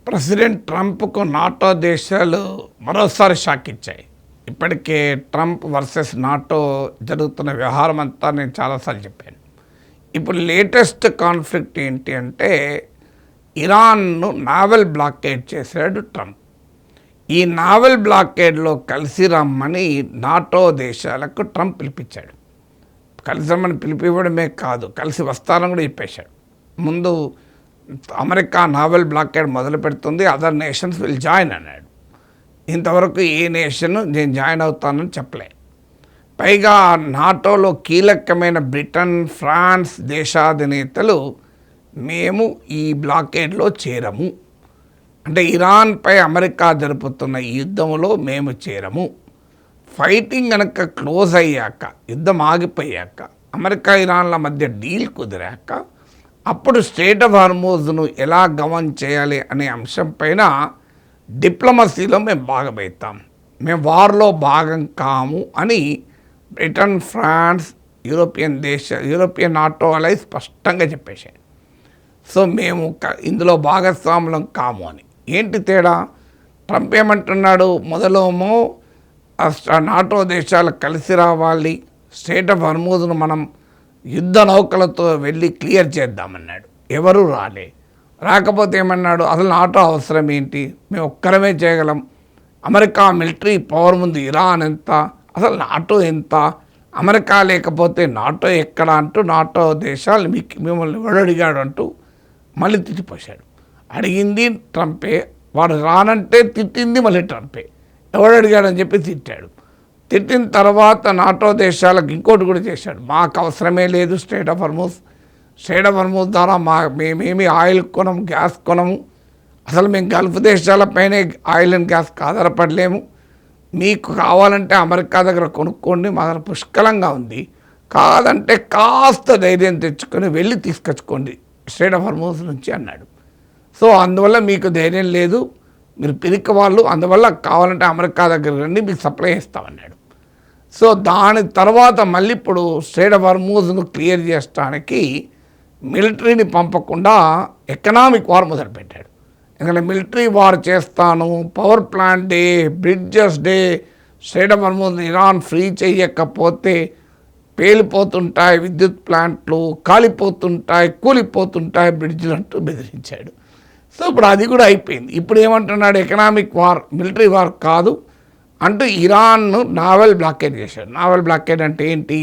President ట్రంప్కు NATO దేశాలు మరోసారి shock ఇచ్చాయి. ఇప్పటికే ట్రంప్ వర్సెస్ నాటో జరుగుతున్న వ్యవహారం అంతా నేను చాలాసార్లు చెప్పాను. ఇప్పుడు లేటెస్ట్ కాన్ఫ్లిక్ట్ ఏంటి అంటే ఇరాన్ను నావల్ బ్లాకేడ్ చేశాడు ట్రంప్. ఈ నావల్ బ్లాకేడ్లో కలిసి రమ్మని నాటో దేశాలకు ట్రంప్ పిలిపించాడు. కలిసి రమ్మని పిలిపివ్వడమే కాదు, కలిసి వస్తారని కూడా చెప్పేశాడు. ముందు అమెరికా నావల్ బ్లాకేడ్ మొదలు పెడుతుంది, అదర్ నేషన్స్ విల్ జాయిన్ అన్నాడు. ఇంతవరకు ఏ నేషన్ నేను జాయిన్ అవుతానని చెప్పలే. పైగా నాటోలో కీలకమైన బ్రిటన్, ఫ్రాన్స్ దేశాధినేతలు మేము ఈ బ్లాకేడ్లో చేరము, అంటే ఇరాన్పై అమెరికా జరుపుతున్న ఈ యుద్ధంలో మేము చేరము. ఫైటింగ్ కనుక క్లోజ్ అయ్యాక, యుద్ధం ఆగిపోయాక, అమెరికా ఇరాన్ల మధ్య డీల్ కుదిరాక అప్పుడు స్ట్రెయిట్ ఆఫ్ హార్మోజ్ను ఎలా గమన్ చేయాలి అనే అంశం పైన డిప్లొమసీలో మేము భాగమవుతాం, మేము వార్లో భాగం కాము అని బ్రిటన్, ఫ్రాన్స్, యూరోపియన్ నాటో అలై స్పష్టంగా చెప్పేశారు. సో మేము ఇందులో భాగస్వాములం కాము అని. ఏంటి తేడా? ట్రంప్ ఏమంటున్నాడు? మొదలేమో నాటో దేశాలు కలిసి రావాలి, స్ట్రెయిట్ ఆఫ్ హార్మోజ్ను మనం యుద్ధ నౌకలతో వెళ్ళి క్లియర్ చేద్దామన్నాడు. ఎవరు రాకపోతే ఏమన్నాడు? అసలు నాటో అవసరం ఏంటి, మేము ఒక్కరమే చేయగలం, అమెరికా మిలిటరీ పవర్ ముందు ఇరాన్ ఎంత, అసలు నాటో ఎంత, అమెరికా లేకపోతే నాటో ఎక్కడ అంటూ నాటో దేశాలు మిమ్మల్ని ఎవడడిగాడు అంటూ మళ్ళీ తిట్టిపోశాడు. అడిగింది ట్రంపే, వాడు రానంటే తిట్టింది మళ్ళీ ట్రంపే. ఎవడడిగాడని చెప్పి తిట్టాడు. తిట్టిన తర్వాత నాటో దేశాలకు ఇంకోటి కూడా చేశాడు, మాకు అవసరమే లేదు స్ట్రెయిట్ ఆఫ్ హార్మోజ్ ద్వారా మేమేమి ఆయిల్ కొనము, గ్యాస్ కొనము, అసలు మేము గల్ఫ్ దేశాలపైనే ఆయిల్ అండ్ గ్యాస్కి ఆధారపడలేము, మీకు కావాలంటే అమెరికా దగ్గర కొనుక్కోండి, మా దగ్గర పుష్కలంగా ఉంది, కాదంటే కాస్త ధైర్యం తెచ్చుకొని వెళ్ళి తీసుకొచ్చుకోండి స్ట్రెయిట్ ఆఫ్ హార్మోజ్ నుంచి అన్నాడు. సో అందువల్ల మీకు ధైర్యం లేదు, మీరు పిరికి వాళ్ళు, అందువల్ల కావాలంటే అమెరికా దగ్గర రండి, మీకు సప్లై చేస్తామన్నాడు. సో దాని తర్వాత మళ్ళీ ఇప్పుడు స్ట్రెయిట్ ఆఫ్ హార్మోజ్ను క్లియర్ చేయడానికి మిలిటరీని పంపకుండా ఎకనామిక్ వార్ మొదలుపెట్టాడు. ఎందుకంటే మిలిటరీ వార్ చేస్తాను, power plant day, bridges day, strait of Hormuz Iran free చేయకపోతే పేలిపోతుంటాయి విద్యుత్ ప్లాంట్లు, కాలిపోతుంటాయి, కూలిపోతుంటాయి బ్రిడ్జ్లు అంటూ బెదిరించాడు. సో ఇప్పుడు అది కూడా అయిపోయింది. ఇప్పుడు ఏమంటున్నాడు? ఎకనామిక్ వార్, మిలిటరీ వార్ కాదు అంటూ ఇరాన్ను నావల్ బ్లాకేడ్ చేశాడు. నావల్ బ్లాకేడ్ అంటే ఏంటి?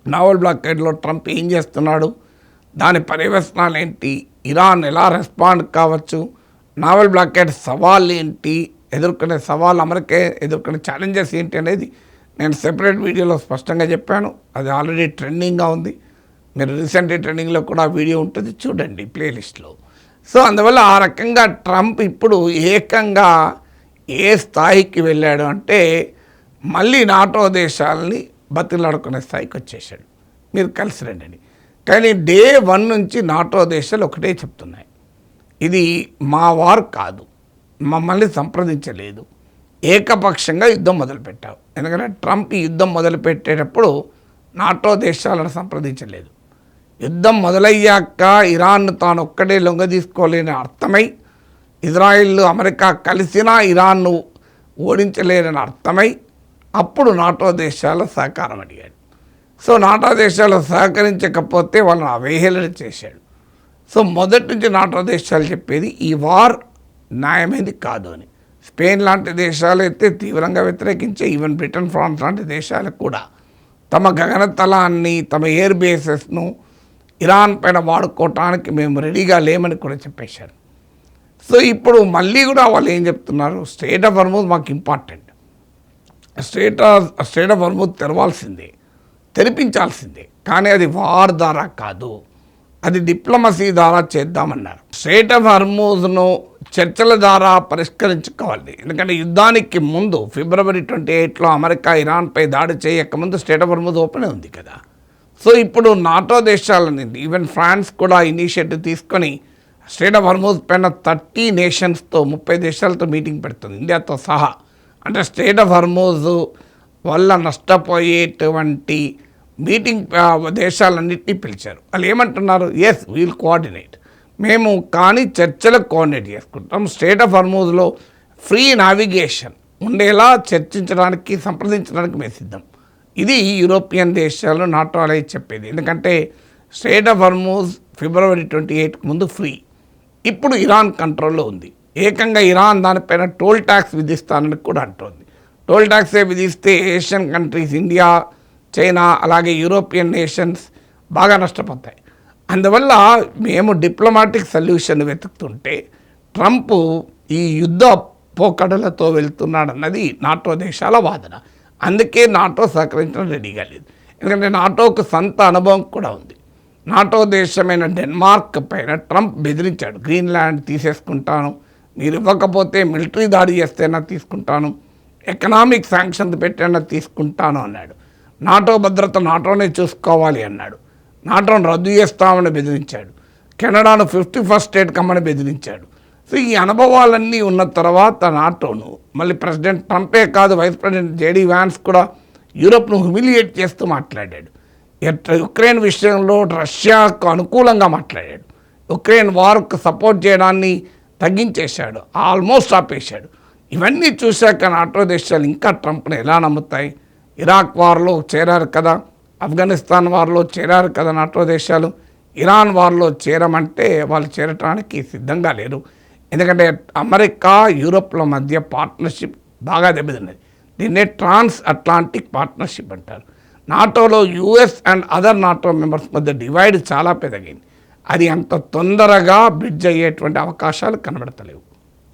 నావల్ బ్లాకేడ్లో ట్రంప్ ఏం చేస్తున్నాడు, దాని పర్యవసనాలు ఏంటి, ఇరాన్ ఎలా రెస్పాండ్ కావచ్చు, నావల్ బ్లాకేడ్ సవాళ్ళు ఏంటి, ఎదుర్కొనే సవాళ్ళు, అమెరికా ఎదుర్కొనే ఛాలెంజెస్ ఏంటి అనేది నేను సెపరేట్ వీడియోలో స్పష్టంగా చెప్పాను. అది ఆల్రెడీ ట్రెండింగ్గా ఉంది. మీరు రీసెంట్లీ ట్రెండింగ్లో కూడా వీడియో ఉంటుంది, చూడండి ప్లేలిస్ట్లో. సో అందువల్ల ఆ రకంగా ట్రంప్ ఇప్పుడు ఏకంగా ఏ స్థాయికి వెళ్ళాడు అంటే మళ్ళీ నాటో దేశాలని బతిలాడుకునే స్థాయికి వచ్చేసాడు, మీరు కలిసి రండి. కానీ డే 1 నుంచి నాటో దేశాలు ఒకటే చెప్తున్నాయి, ఇది మా వార్ కాదు, మమ్మల్ని సంప్రదించలేదు, ఏకపక్షంగా యుద్ధం మొదలుపెట్టావు. ఎందుకంటే ట్రంప్ ఈ యుద్ధం మొదలుపెట్టేటప్పుడు నాటో దేశాలను సంప్రదించలేదు. యుద్ధం మొదలయ్యాక ఇరాన్ను తాను ఒక్కడే లొంగదీసుకోలేని అర్థమై, ఇజ్రాయిల్, అమెరికా కలిసినా ఇరాన్ను ఓడించలేరని అర్థమై అప్పుడు నాటో దేశాల సహకారం అడిగాడు. సో నాటో దేశాలు సహకరించకపోతే వాళ్ళని అవహేళన చేశాడు. సో మొదటి నుంచి నాటో దేశాలు చెప్పేది ఈ వార్ న్యాయమైనది కాదు అని. స్పెయిన్ లాంటి దేశాలు అయితే తీవ్రంగా వ్యతిరేకించే, ఈవెన్ బ్రిటన్, ఫ్రాన్స్ లాంటి దేశాలు కూడా తమ గగనతలాన్ని, తమ ఎయిర్ బేసెస్ను ఇరాన్ పైన వాడుకోవటానికి మేము రెడీగా లేమని కూడా చెప్పేశారు. సో ఇప్పుడు మళ్ళీ కూడా వాళ్ళు ఏం చెప్తున్నారు? స్ట్రెయిట్ ఆఫ్ హార్మోజ్ మాకు ఇంపార్టెంట్, స్ట్రెయిట్ ఆఫ్ హార్మోజ్ తెరవాల్సిందే, తెరిపించాల్సిందే, కానీ అది వార్ ద్వారా కాదు, అది డిప్లొమసీ ద్వారా చేద్దామన్నారు. స్ట్రెయిట్ ఆఫ్ హార్మోజ్ను చర్చల ద్వారా పరిష్కరించుకోవాలి. ఎందుకంటే యుద్ధానికి ముందు February 28 అమెరికా ఇరాన్పై దాడి చేయకముందు స్ట్రెయిట్ ఆఫ్ హార్మోజ్ ఓపెన్ ఉంది కదా. సో ఇప్పుడు నాటో దేశాలని, ఈవెన్ ఫ్రాన్స్ కూడా ఇనిషియేటివ్ తీసుకొని స్ట్రెయిట్ ఆఫ్ హార్మోజ్ పైన 30 నేషన్స్తో, 30 దేశాలతో మీటింగ్ పెడుతుంది, ఇండియాతో సహా. అంటే స్ట్రెయిట్ ఆఫ్ హార్మోజ్ వల్ల నష్టపోయేటువంటి మీటింగ్ దేశాలన్నింటినీ పిలిచారు. వాళ్ళు ఏమంటున్నారు? ఎస్ విల్ కోఆర్డినేట్, మేము కానీ చర్చలకు కోఆర్డినేట్ చేసుకుంటాం. స్ట్రెయిట్ ఆఫ్ హార్మూజ్లో ఫ్రీ నావిగేషన్ ఉండేలా చర్చించడానికి సంప్రదించడానికి మేము సిద్ధం. ఇది యూరోపియన్ దేశాలు నాటో అనేది చెప్పేది. ఎందుకంటే స్ట్రెయిట్ ఆఫ్ హార్మూజ్ February 28 ముందు ఫ్రీ, ఇప్పుడు ఇరాన్ కంట్రోల్లో ఉంది. ఏకంగా ఇరాన్ దానిపైన టోల్ ట్యాక్స్ విధిస్తానని కూడా అంటోంది. టోల్ ట్యాక్సే విధిస్తే ఏషియన్ కంట్రీస్ ఇండియా, చైనా, అలాగే యూరోపియన్ నేషన్స్ బాగా నష్టపోతాయి. అందువల్ల మేము డిప్లొమాటిక్ సొల్యూషన్ వెతుకుతుంటే ట్రంప్ ఈ యుద్ధ పోకడలతో వెళ్తున్నాడన్నది నాటో దేశాల వాదన. అందుకే నాటో సహకరించడం రెడీగా లేదు. ఎందుకంటే నాటోకు సొంత అనుభవం కూడా ఉంది. నాటో దేశమైన డెన్మార్క్ పైన ట్రంప్ బెదిరించాడు, గ్రీన్లాండ్ తీసేసుకుంటాను, మీరు ఇవ్వకపోతే మిలిటరీ దాడి చేస్తేనా తీసుకుంటాను, ఎకనామిక్ శాంక్షన్స్ పెట్టైనా తీసుకుంటాను అన్నాడు. నాటో భద్రత నాటోనే చూసుకోవాలి అన్నాడు. నాటోను రద్దు చేస్తామని బెదిరించాడు. కెనడాను 51st స్టేట్ కమ్మని బెదిరించాడు. సో ఈ అనుభవాలన్నీ ఉన్న తర్వాత నాటోను మళ్ళీ ప్రెసిడెంట్ ట్రంపే కాదు, వైస్ ప్రెసిడెంట్ జేడీ వ్యాన్స్ కూడా యూరోప్ను హ్యూమిలియేట్ చేస్తూ మాట్లాడాడు. యుక్రెయిన్ విషయంలో రష్యాకు అనుకూలంగా మాట్లాడాడు. యుక్రెయిన్ వార్కు సపోర్ట్ చేయడాన్ని తగ్గించేశాడు, ఆల్మోస్ట్ ఆపేశాడు. ఇవన్నీ చూశాక నాటో దేశాలు ఇంకా ట్రంప్ను ఎలా నమ్ముతాయి? ఇరాక్ వార్లో చేరారు కదా, ఆఫ్ఘనిస్తాన్ వార్లో చేరారు కదా నాటో దేశాలు, ఇరాన్ వార్లో చేరమంటే వాళ్ళు చేరటానికి సిద్ధంగా లేరు. ఎందుకంటే అమెరికా యూరోప్ల మధ్య పార్ట్నర్షిప్ బాగా దెబ్బతిన్నది. దీన్నే ట్రాన్స్ అట్లాంటిక్ పార్ట్నర్షిప్ అంటారు. నాటోలో US and other NATO members మధ్య డివైడ్ చాలా పెద్దగైంది. అది అంత తొందరగా బ్రిడ్జ్ అయ్యేటువంటి అవకాశాలు కనబడతలేవు.